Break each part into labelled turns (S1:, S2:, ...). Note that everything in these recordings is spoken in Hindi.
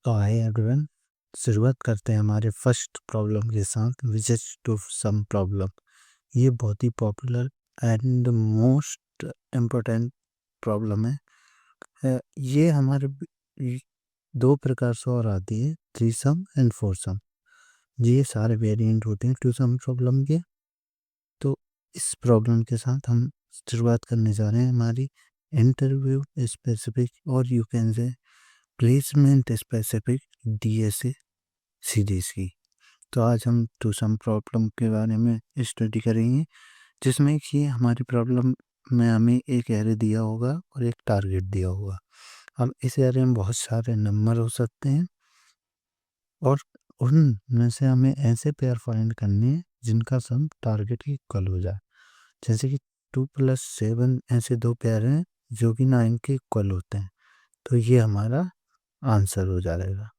S1: तो हाय एवरीवन, शुरुआत करते हैं हमारे फर्स्ट प्रॉब्लम के साथ, which is two sum problem. ये बहुत ही popular and most important problem है। ये हमारे दो प्रकार से और आती है, three sum and four sum. ये सारे वेरिएंट होते हैं टू सम प्रॉब्लम के। तो इस प्रॉब्लम के साथ हम शुरुआत करने जा रहे हैं हमारी इंटरव्यू स्पेसिफिक और you can say placement specific DSA series की। तो आज हम टू सम प्रॉब्लम के बारे में स्टडी करेंगे, जिसमें कि हमारी प्रॉब्लम में हमें एक एरे दिया होगा और एक टारगेट दिया होगा। अब इस एरे में बहुत सारे नंबर हो सकते हैं और उनमें से हमें ऐसे पेयर फाइंड करने हैं जिनका सम टारगेट की इक्वल हो जाए। जैसे कि 2 + 7 ऐसे दो पेयर हैं जो कि 9 के इक्वल होते हैं, तो ये हमारा आंसर हो जाएगा।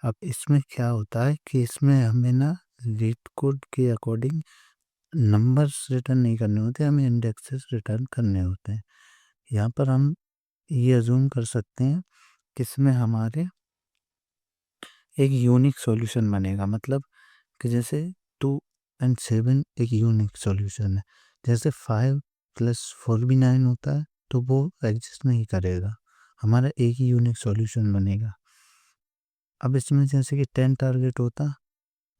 S1: अब इसमें क्या होता है कि इसमें हमें ना लीड कोड के अकॉर्डिंग नंबर्स रिटर्न नहीं करने होते, हमें इंडेक्सेस रिटर्न करने होते हैं। यहाँ पर हम ये अज्यूम कर सकते हैं कि इसमें हमारे एक यूनिक सॉल्यूशन बनेगा, मतलब कि जैसे 2 और 7 एक यूनिक सॉल्यूशन है। जैसे 5 + 4 भी 9 होता है, तो वो एग्जिस्ट नहीं करेगा, हमारा एक ही यूनिक सॉल्यूशन बनेगा। अब इसमें जैसे कि 10 टारगेट होता,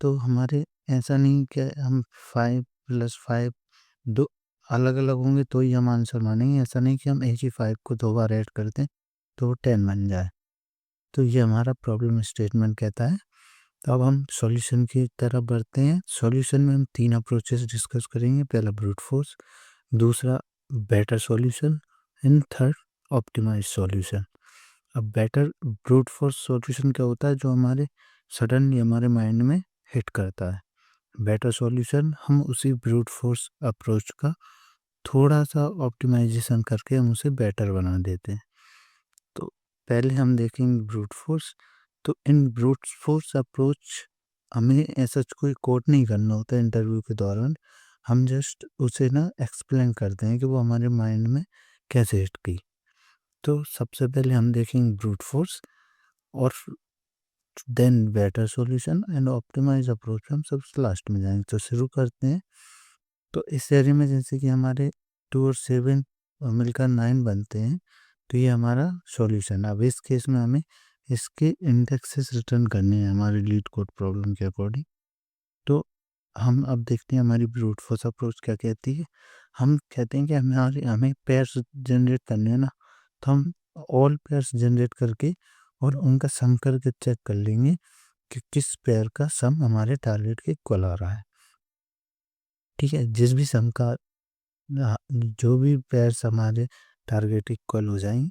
S1: तो हमारे ऐसा नहीं कि हम 5 + 5 दो अलग अलग होंगे तो ही हम आंसर मानेंगे। ऐसा नहीं कि हम एक ही 5 को दो बार ऐड कर दें तो वो 10 बन जाए। तो ये हमारा प्रॉब्लम स्टेटमेंट कहता है। तो अब हम सॉल्यूशन की तरफ बढ़ते हैं। सॉल्यूशन में हम 3 अप्रोचेस डिस्कस करेंगे। पहला ब्रूट फोर्स, दूसरा better solution and third optimize solution. अब बेटर ब्रूट फोर्स सॉल्यूशन क्या होता है, जो हमारे सडनली हमारे माइंड में हिट करता है। बेटर सॉल्यूशन हम उसी ब्रूट फोर्स अप्रोच का थोड़ा सा ऑप्टिमाइजेशन करके हम उसे बेटर बना देते हैं। तो पहले हम देखेंगे ब्रूट फोर्स। तो इन ब्रूट फोर्स अप्रोच हमें ऐसा कोई कोड नहीं करना होता इंटरव्यू के दौरान, हम जस्ट उसे ना एक्सप्लेन करते हैं कि वो हमारे माइंड में कैसे हिट की। तो सबसे पहले हम देखेंगे ब्रूट फोर्स और then better solution and optimize approach हम सबसे लास्ट में जाएंगे। तो शुरू करते हैं। तो इस एरे में जैसे कि हमारे 2 और 7 मिलकर 9 बनते हैं, तो ये हमारा सॉल्यूशन। अब इस केस में हमें इसके इंडेक्सेस रिटर्न करने हैं हमारे लीड कोड प्रॉब्लम के अकॉर्डिंग। तो हम अब देखते हैं हमारी ब्रूट फोर्स अप्रोच क्या कहती है। हम कहते हैं कि हमें पेयर्स जनरेट करने हैं ना, तो हम ऑल पेयर्स जनरेट करके और उनका सम करके चेक कर लेंगे कि किस पेयर का सम हमारे टारगेट के इक्वल आ रहा है। ठीक है, जिस भी सम का जो भी पेयर्स हमारे टारगेट इक्वल हो जाएंगे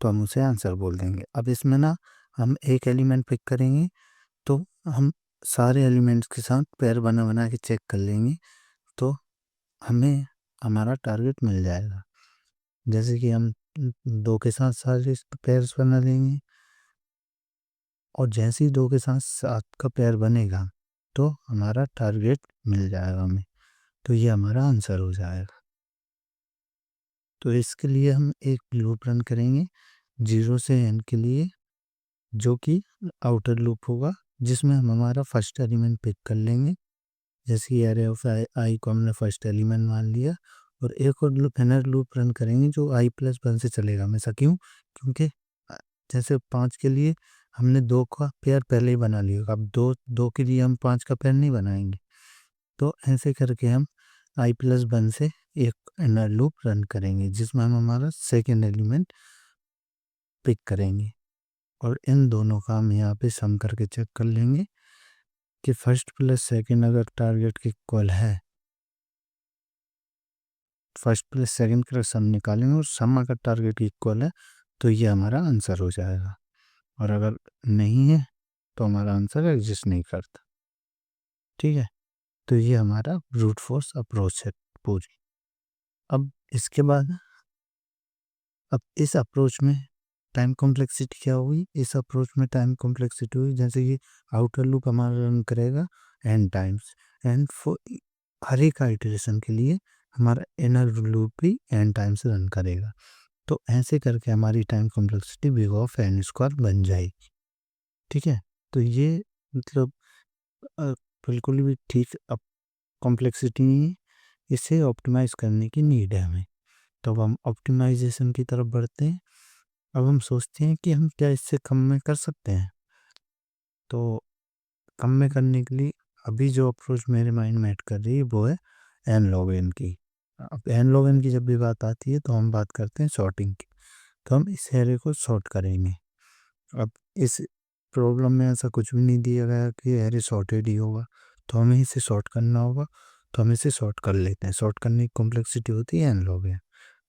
S1: तो हम उसे आंसर बोल देंगे। अब इसमें ना हम एक एलिमेंट पिक करेंगे, तो हम सारे एलिमेंट्स के साथ पेयर बना बना के चेक कर लेंगे, तो हमें हमारा टारगेट मिल जाएगा। जैसे कि हम 2 के साथ सारे पेयर्स बना लेंगे और जैसे ही 2 के साथ 7 का पेयर बनेगा तो हमारा टारगेट मिल जाएगा हमें। तो ये हमारा आंसर हो जाएगा। तो इसके लिए हम एक लूप रन करेंगे 0 से n के लिए, जो कि आउटर लूप होगा, जिसमें हम हमारा फर्स्ट एलिमेंट पिक कर लेंगे। जैसे कि एरे ऑफ आई को हमने फर्स्ट एलिमेंट मान लिया, और एक और लूप इनर लूप रन करेंगे जो i+1 से चलेगा हमेशा। क्यों? क्योंकि जैसे 5 के लिए हमने 2 का पेयर पहले ही बना लिया, अब 2 के लिए हम 5 का पेयर नहीं बनाएंगे। तो ऐसे करके हम i+1 से एक इनर लूप रन करेंगे जिसमें हम हमारा सेकेंड एलिमेंट पिक करेंगे, और इन दोनों का हम यहाँ पे सम करके चेक कर लेंगे कि फर्स्ट प्लस सेकंड अगर टारगेट के इक्वल है, फर्स्ट प्लस सेकंड का सम निकालेंगे और सम अगर टारगेट इक्वल है तो ये हमारा आंसर हो जाएगा, और अगर नहीं है तो हमारा आंसर एग्जिस्ट नहीं करता। ठीक है, तो ये हमारा ब्रूट फोर्स अप्रोच है पूरी। अब इसके बाद अब इस अप्रोच में टाइम कॉम्प्लेक्सिटी क्या हुई, इस अप्रोच में टाइम कॉम्प्लेक्सिटी हुई जैसे कि आउटर लूप हमारा रन करेगा n times, and for her एक आइटरेशन के लिए हमारा इनर लूप भी n टाइम्स रन करेगा। तो ऐसे करके हमारी time complexity big of n² बन जाएगी। ठीक है। तो ये मतलब अ, बिल्कुल भी ठीक अब कॉम्प्लेक्सिटी नहीं है, इसे ऑप्टिमाइज़ करने की नीड है हमें। तो अब हम ऑप्टिमाइज़ेशन की तरफ बढ़ते हैं। अब हम सोचते हैं कि हम क्या इससे कम में कर सकते हैं? तो कम में करने के लिए अभी जो अप्रोच मेरे माइंड में ऐड कर रही है वो है एन लॉग एन की। अब एन लॉग एन की जब भी बात आती है तो हम बात करते हैं सॉर्टिंग की। तो हम इस एरे को सॉर्ट करेंगे। अब इस प्रॉब्लम में ऐसा कुछ भी नहीं दिया गया कि एरे सॉर्टेड ही होगा, तो हमें इसे सॉर्ट करना होगा। तो हम इसे सॉर्ट कर लेते हैं। सॉर्ट करने की कॉम्प्लेक्सिटी होती है एन लॉग एन।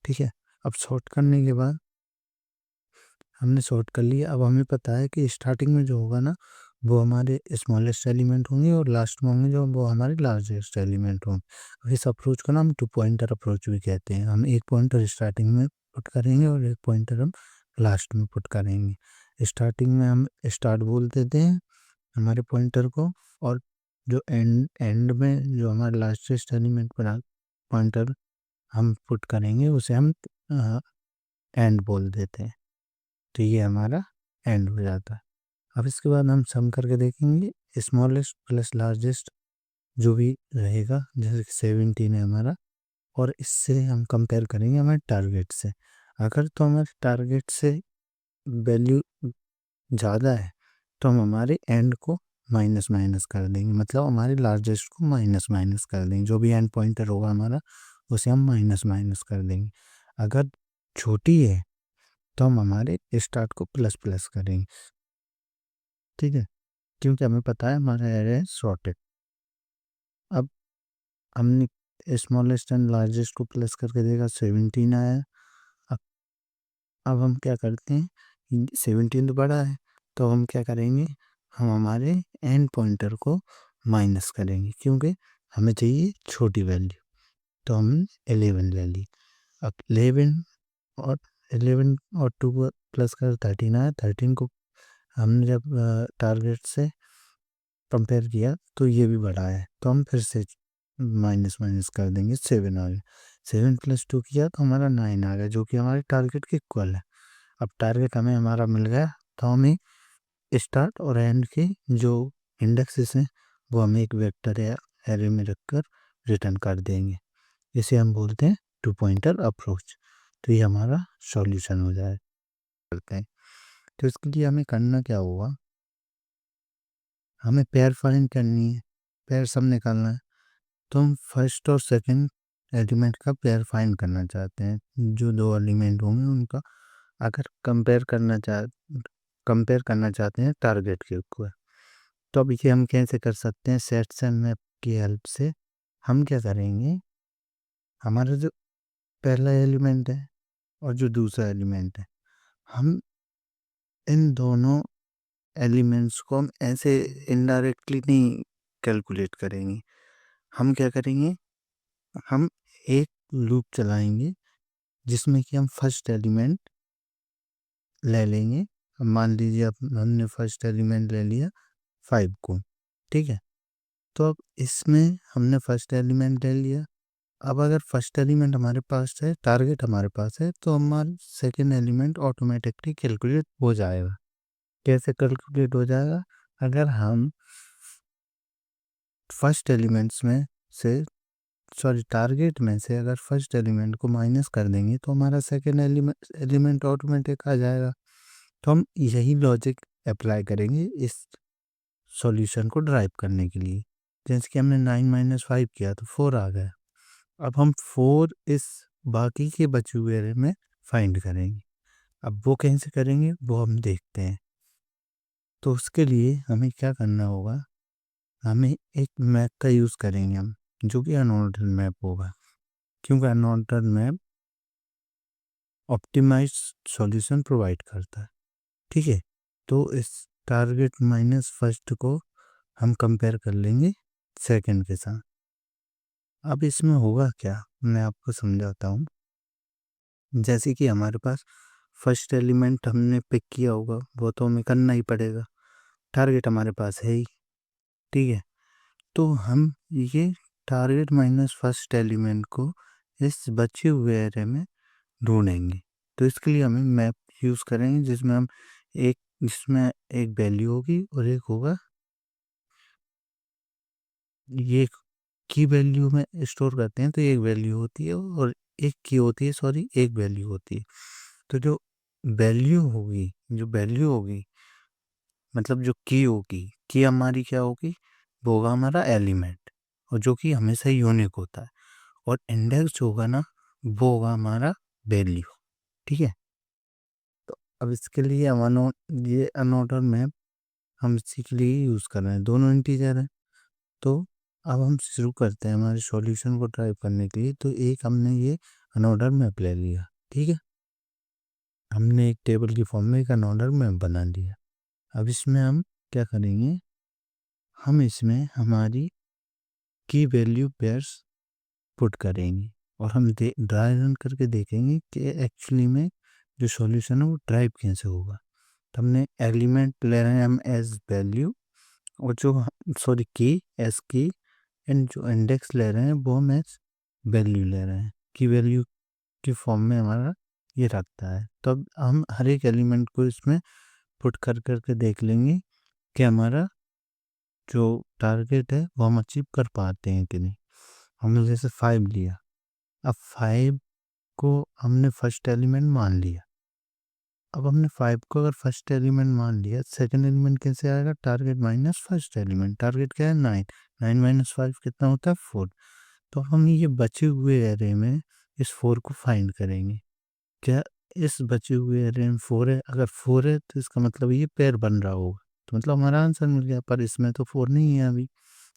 S1: ठीक है। अब सॉर्ट करने के बाद हमने सॉर्ट कर लिया। अब हमें पता है कि स्टार्टिंग में जो होगा ना वो हमारे स्मॉलेस्ट एलिमेंट होंगे और लास्ट में होंगे जो वो हमारे लार्जेस्ट एलिमेंट होंगे। अब इस अप्रोच को ना हम टू पॉइंटर अप्रोच भी कहते हैं। हम एक पॉइंटर स्टार्टिंग में पुट करेंगे और एक पॉइंटर हम लास्ट में पुट करेंगे। स्टार्टिंग में हम स्टार्ट बोल देते हैं हमारे पॉइंटर को, और जो एंड एंड में जो हमारे लास्टेस्ट एलिमेंट पर पॉइंटर हम पुट करेंगे उसे हम एंड बोल देते हैं। तो ये हमारा एंड हो जाता है। अब इसके बाद हम सम करके देखेंगे स्मॉलेस्ट प्लस लार्जेस्ट जो भी रहेगा, जैसे कि 17 है हमारा, और इससे हम कंपेयर करेंगे हमारे टारगेट से। अगर तो हमारे टारगेट से वैल्यू ज़्यादा है तो हम हमारे एंड को माइनस माइनस कर देंगे, मतलब हमारे लार्जेस्ट को माइनस माइनस कर देंगे। जो भी एंड पॉइंटर होगा हमारा उसे हम माइनस माइनस कर देंगे। अगर छोटी है तो हम हमारे स्टार्ट को प्लस प्लस करेंगे। ठीक है, क्योंकि हमें पता है हमारा एरे है सॉर्टेड। अब हमने स्मॉलेस्ट एंड लार्जेस्ट को प्लस करके देखा 17 आया। अब अब हम क्या करते हैं, 17 तो बड़ा है तो हम क्या करेंगे, हम हमारे एंड पॉइंटर को माइनस करेंगे क्योंकि हमें चाहिए छोटी वैल्यू। तो हम 11 ले ली। अब 11 और 11 और 2 प्लस कर 13 आया। 13 को हमने जब टारगेट से कंपेयर किया तो ये भी बड़ा है, तो हम फिर से माइनस माइनस कर देंगे। 7 आ गया। 7 प्लस 2 किया तो हमारा 9 आ गया, जो कि हमारे टारगेट के इक्वल है। अब टारगेट हमें हमारा मिल गया तो हमें स्टार्ट और एंड के जो इंडेक्सेस हैं वो हमें एक वेक्टर या एरे में रखकर रिटर्न कर देंगे। इसे हम बोलते हैं टू पॉइंटर अप्रोच। तो ये हमारा सॉल्यूशन हो जाए करते हैं। तो इसके लिए हमें करना क्या होगा, हमें पेयर फाइंड करनी है, पेयर सम निकालना है। तो हम फर्स्ट और सेकंड एलिमेंट का पेयर फाइंड करना चाहते हैं। जो दो एलिमेंट होंगे उनका अगर कंपेयर करना चाहते हैं टारगेट के ऊपर। तो अब ये हम कैसे कर सकते हैं, सेट्स एंड मैप की हेल्प से। हम क्या करेंगे, हमारा जो पहला एलिमेंट है और जो दूसरा एलिमेंट है, हम इन दोनों एलिमेंट्स को हम ऐसे इनडायरेक्टली नहीं कैलकुलेट करेंगे। हम क्या करेंगे, हम एक लूप चलाएंगे जिसमें कि हम फर्स्ट एलिमेंट ले लेंगे। अब मान लीजिए हमने फर्स्ट एलिमेंट ले लिया 5 को। ठीक है, तो अब इसमें हमने फर्स्ट एलिमेंट ले लिया। अब अगर फर्स्ट एलिमेंट हमारे पास है, टारगेट हमारे पास है, तो हमारा सेकेंड एलिमेंट ऑटोमेटिकली कैलकुलेट हो जाएगा। कैसे कैलकुलेट हो जाएगा, अगर हम फर्स्ट एलिमेंट्स में से सॉरी टारगेट में से अगर फर्स्ट एलिमेंट को माइनस कर देंगे तो हमारा सेकेंड एलिमेंट ऑटोमेटिक आ जाएगा। तो हम यही लॉजिक अप्लाई करेंगे इस सॉल्यूशन को ड्राइव करने के लिए। जैसे कि हमने 9 माइनस 5 किया तो 4 आ गया। अब हम 4 इस बाकी के बचे हुए एरे में फाइंड करेंगे। अब वो कैसे करेंगे वो हम देखते हैं। तो उसके लिए हमें क्या करना होगा, हमें एक मैप का यूज़ करेंगे हम, जो कि अनऑर्डर्ड मैप होगा, क्योंकि unordered map optimize solution provide करता है। ठीक है, तो इस टारगेट माइनस फर्स्ट को हम कंपेयर कर लेंगे सेकंड के साथ। अब इसमें होगा क्या, मैं आपको समझाता हूँ। जैसे कि हमारे पास फर्स्ट एलिमेंट हमने पिक किया होगा वो तो हमें करना ही पड़ेगा, टारगेट हमारे पास है ही। ठीक है, तो हम ये टारगेट माइनस फर्स्ट एलिमेंट को इस बचे हुए एरे में ढूंढेंगे। तो इसके लिए हमें मैप यूज़ करेंगे जिसमें हम एक जिसमें एक वैल्यू होगी और एक होगा ये की वैल्यू में स्टोर करते हैं तो एक वैल्यू होती है और एक की होती है, सॉरी एक वैल्यू होती है। तो जो वैल्यू होगी मतलब जो की हमारी क्या होगी, वो होगा हमारा एलिमेंट और जो कि हमेशा यूनिक होता है। और इंडेक्स जो होगा ना वो होगा हमारा वैल्यू। ठीक है, तो अब इसके लिए ये अनऑर्डर मैप हम इसी के लिए यूज़ कर रहे हैं, दोनों इंटीजर हैं। तो अब हम शुरू करते हैं हमारे सॉल्यूशन को ड्राइव करने के लिए। तो एक हमने ये अनऑर्डर मैप ले लिया, ठीक है, हमने एक टेबल की फॉर्म में एक अनऑर्डर मैप बना लिया। अब इसमें हम क्या करेंगे, हम इसमें हमारी की वैल्यू पेयर्स पुट करेंगे और हम ड्राई रन करके देखेंगे कि एक्चुअली में जो सॉल्यूशन है वो ड्राइव कैसे होगा। तो हमने एलिमेंट ले रहे हैं हम एज वैल्यू और जो सॉरी की एज की, एंड जो इंडेक्स ले रहे हैं वो हम एज वैल्यू ले रहे हैं। की वैल्यू की फॉर्म में हमारा ये रखता है। तो अब हम हर एक एलिमेंट को इसमें पुट कर करके देख लेंगे कि हमारा जो टारगेट है वो हम अचीव कर पाते हैं कि नहीं। हमने जैसे 5 लिया, अब 5 को हमने फर्स्ट एलिमेंट मान लिया। अब हमने 5 को अगर फर्स्ट एलिमेंट मान लिया, सेकंड एलिमेंट कैसे आएगा, target minus first element. Target क्या है 9, 9 माइनस 5 कितना होता है 4। तो हम ये बचे हुए एरे में इस 4 को फाइंड करेंगे। क्या इस बचे हुए एरे में 4 है, अगर 4 है तो इसका मतलब ये पेयर बन रहा होगा, तो मतलब हमारा आंसर मिल गया। पर इसमें तो 4 नहीं है अभी,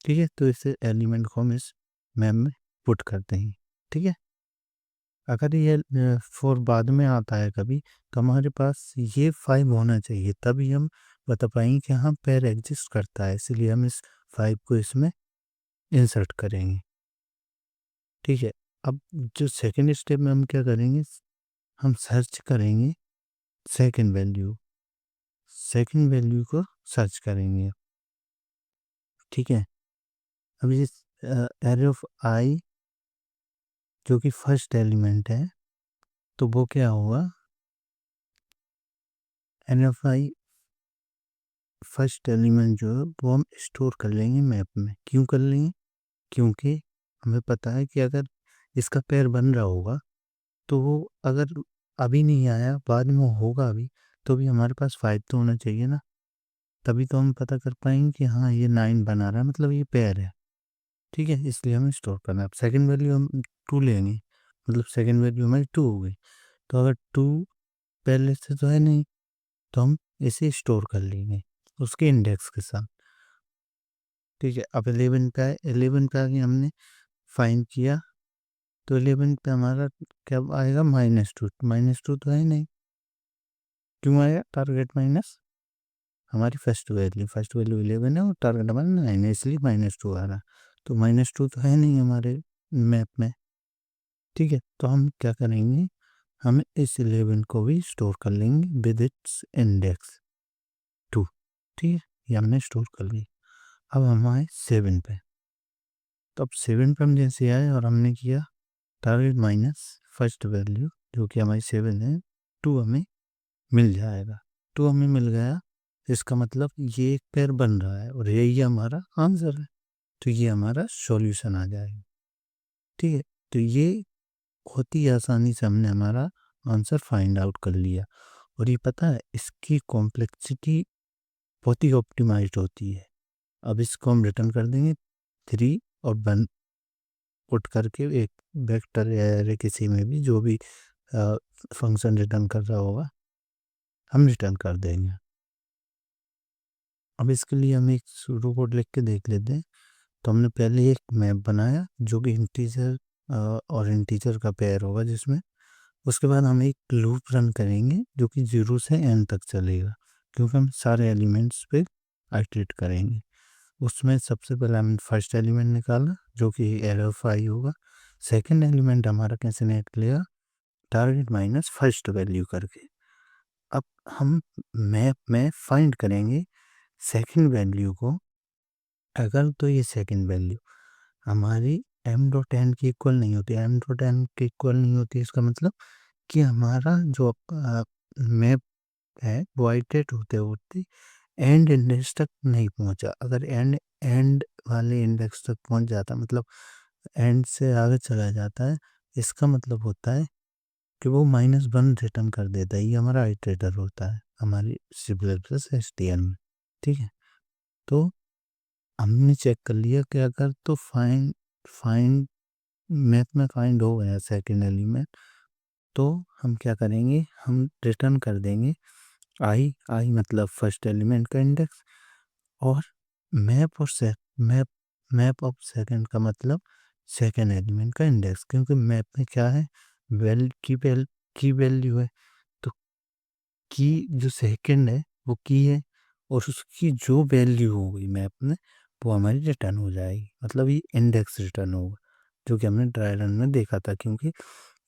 S1: ठीक है, तो इस एलिमेंट को हम इस मैप में पुट करते हैं। ठीक है, अगर ये 4 बाद में आता है कभी, तो हमारे पास ये 5 होना चाहिए, तभी हम बता पाएंगे कि हाँ पेयर एग्जिस्ट करता है। इसलिए हम इस 5 को इसमें इंसर्ट करेंगे। ठीक है, अब जो सेकंड स्टेप में हम क्या करेंगे, हम सर्च करेंगे सेकंड वैल्यू, सेकंड वैल्यू को सर्च करेंगे। ठीक है, अब ये एरे ऑफ आई जो कि फर्स्ट एलिमेंट है, तो वो क्या होगा, array of I first element जो है वो हम स्टोर कर लेंगे मैप में। क्यों कर लेंगे, क्योंकि हमें पता है कि अगर इसका पेयर बन रहा होगा तो वो अगर अभी नहीं आया बाद में होगा अभी, तो भी हमारे पास 5 तो होना चाहिए ना, तभी तो हम पता कर पाएंगे कि हाँ ये 9 बना रहा है, मतलब ये पेयर है। ठीक है, इसलिए हमें स्टोर करना है। अब सेकंड वैल्यू हम 2 लेंगे, मतलब सेकंड वैल्यू हमारी 2 हो गई। तो अगर 2 पहले से तो है नहीं, तो हम इसे स्टोर कर लेंगे उसके इंडेक्स के साथ। ठीक है, अब 11 पे आए, 11 पे आगे हमने फाइंड किया, तो 11 पे हमारा क्या आएगा, -2। -2 तो है नहीं, क्यों आएगा, टारगेट माइनस हमारी फर्स्ट वैल्यू 11 है और टारगेट हमारा 9 है, इसलिए -2 आ रहा। तो -2 तो है नहीं हमारे मैप में। ठीक है, तो हम क्या करेंगे, हम इस 11 को भी स्टोर कर लेंगे विद इट्स इंडेक्स 2। ठीक है, ये हमने स्टोर कर ली। अब हम आए 7 पे, तो अब 7 पे हम जैसे आए और हमने किया टारगेट माइनस फर्स्ट वैल्यू जो कि हमारी 7 है, 2 हमें मिल जाएगा। 2 हमें मिल गया, इसका मतलब ये एक पेयर बन रहा है और यही हमारा आंसर है। तो ये हमारा सॉल्यूशन आ जाएगा। ठीक है, तो ये बहुत ही आसानी से हमने हमारा आंसर फाइंड आउट कर लिया। और ये पता है इसकी कॉम्प्लेक्सिटी बहुत ही ऑप्टिमाइज्ड होती है। अब इसको हम रिटर्न कर देंगे 3 और 1 पुट करके, एक वेक्टर या array किसी में भी जो भी फंक्शन रिटर्न कर रहा होगा हम रिटर्न कर देंगे। अब इसके लिए हम एक सूडो कोड लिख के देख लेते हैं। तो हमने पहले एक मैप बनाया जो कि इंटीजर और इंटीजर का पेयर होगा जिसमें, उसके बाद हम एक लूप रन करेंगे जो कि 0 से n तक चलेगा, क्योंकि हम सारे एलिमेंट्स पे आइटरेट करेंगे। उसमें सबसे पहले हमने फर्स्ट एलिमेंट निकाला जो कि एरे ऑफ आई होगा। सेकंड एलिमेंट हमारा कैसे निकलेगा, टारगेट माइनस फर्स्ट वैल्यू करके। अब हम मैप में फाइंड करेंगे सेकंड वैल्यू को। अगर तो ये सेकंड वैल्यू हमारी एम डॉट एन की इक्वल नहीं होती, एम डॉट एन की इक्वल नहीं होती, इसका मतलब कि हमारा जो मैप है वो आइटरेट होते होते एंड इंडेक्स तक नहीं पहुंचा। अगर एंड एंड वाले इंडेक्स तक पहुंच जाता, मतलब एंड से आगे चला जाता है, इसका मतलब होता है कि वो -1 रिटर्न कर देता है। ये हमारा आइटरेटर होता है हमारी सी प्लस प्लस एसटीएल में। ठीक है, तो हमने चेक कर लिया कि अगर तो फाइंड मैथ में फाइंड हो गया सेकेंड एलिमेंट, तो हम क्या करेंगे, हम रिटर्न कर देंगे आई आई मतलब फर्स्ट एलिमेंट का इंडेक्स, और मैप और से मैप मैप ऑफ सेकंड का मतलब सेकंड एलिमेंट का इंडेक्स, क्योंकि मैप में क्या है, की वैल्यू है। तो की जो सेकंड है वो की है, और उसकी जो वैल्यू होगी मैप में वो हमारी रिटर्न हो जाएगी, मतलब ये इंडेक्स रिटर्न होगा, जो कि हमने ड्राई रन में देखा था। क्योंकि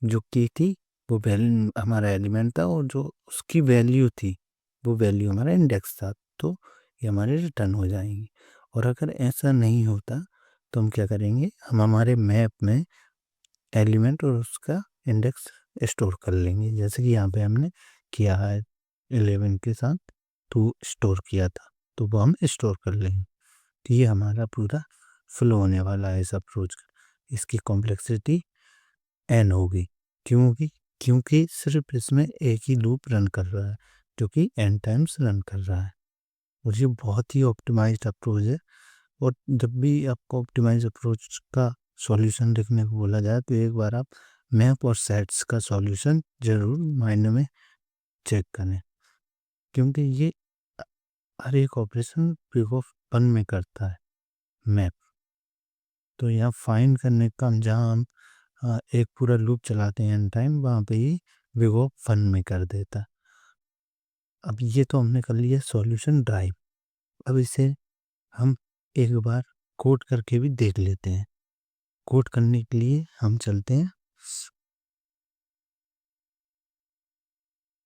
S1: जो की थी वो वैल्यू हमारा एलिमेंट था, और जो उसकी वैल्यू थी वो वैल्यू हमारा इंडेक्स था, तो ये हमारे रिटर्न हो जाएंगी। और अगर ऐसा नहीं होता तो हम क्या करेंगे, हम हमारे मैप में एलिमेंट और उसका इंडेक्स स्टोर कर लेंगे, जैसे कि यहाँ पे हमने किया है 11 के साथ 2 स्टोर किया था, तो वो हम स्टोर कर लेंगे। तो ये हमारा पूरा फ्लो होने वाला है इस अप्रोच का। इसकी कॉम्प्लेक्सिटी एन होगी, क्यों होगी, क्योंकि सिर्फ इसमें एक ही लूप रन कर रहा है, जो कि एन टाइम्स रन कर रहा है, और ये बहुत ही ऑप्टिमाइज्ड अप्रोच है। और जब भी आपको ऑप्टिमाइज अप्रोच का सॉल्यूशन लिखने को बोला जाए, तो एक बार आप मैप और सेट्स का सॉल्यूशन जरूर माइंड में चेक करें, क्योंकि ये हर एक ऑपरेशन बिग ऑफ 1 में करता है मैप। तो यहाँ फाइंड करने का जहाँ हम एक पूरा लूप चलाते हैं एन टाइम, वहाँ पे ही बिग ऑफ 1 में कर देता है। अब ये तो हमने कर लिया सॉल्यूशन ड्राइव। अब इसे हम एक बार कोड करके भी देख लेते हैं। कोड करने के लिए हम चलते हैं,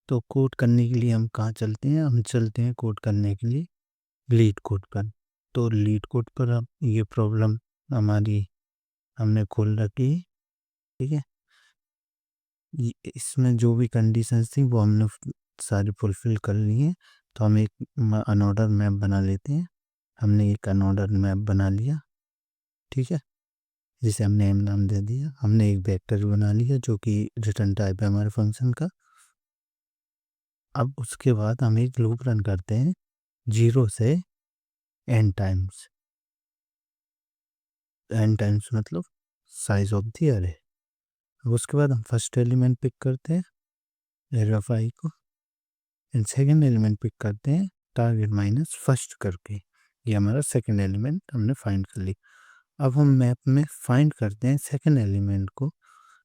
S1: तो कोड करने के लिए हम कहाँ चलते हैं, हम चलते हैं कोड करने के लिए लीड कोड पर। तो लीड कोड पर अब ये प्रॉब्लम हमारी हमने खोल रखी है। ठीक है, इसमें जो भी कंडीशंस थी वो हमने सारी फुलफिल कर ली हैं। तो हम एक अनऑर्डर मैप बना लेते हैं। हमने एक अनऑर्डर मैप बना लिया, ठीक है, जिसे हमने एम नाम दे दिया। हमने एक वेक्टर बना लिया जो कि रिटर्न टाइप है हमारे फंक्शन का। अब उसके बाद हम एक लूप रन करते हैं 0 से n टाइम्स। n टाइम्स मतलब साइज ऑफ द अरे। अब उसके बाद हम फर्स्ट एलिमेंट पिक करते हैं एरे ऑफ आई को, एंड सेकेंड एलिमेंट पिक करते हैं टारगेट माइनस फर्स्ट करके। ये हमारा सेकेंड एलिमेंट हमने फाइंड कर ली। अब हम मैप में फाइंड करते हैं सेकेंड एलिमेंट को।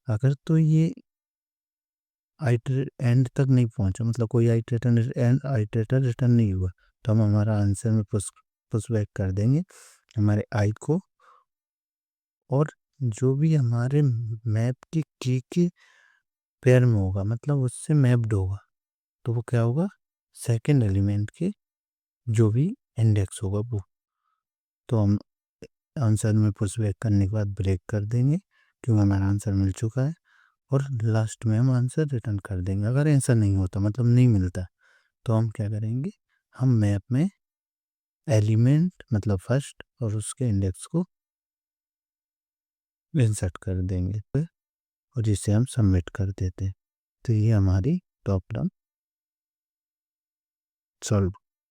S1: अगर तो ये आइटर एंड तक नहीं पहुंचा, मतलब कोई आइटरेटर रिटर्न नहीं हुआ, तो हम हमारा आंसर में पुश बैक कर देंगे हमारे आई को, और जो भी हमारे मैप की के पेयर में होगा, मतलब उससे मैप्ड होगा, तो वो क्या होगा, सेकेंड एलिमेंट के जो भी इंडेक्स होगा वो। तो हम आंसर में पुश बैक करने के बाद ब्रेक कर देंगे, क्योंकि हमारा आंसर मिल चुका है, और लास्ट में हम आंसर रिटर्न कर देंगे। अगर ऐसा नहीं होता, मतलब नहीं मिलता, तो हम क्या करेंगे, हम मैप में एलिमेंट मतलब फर्स्ट और उसके इंडेक्स को इंसर्ट कर देंगे, और जिसे हम सबमिट कर देते हैं। तो ये हमारी प्रॉब्लम सॉल्व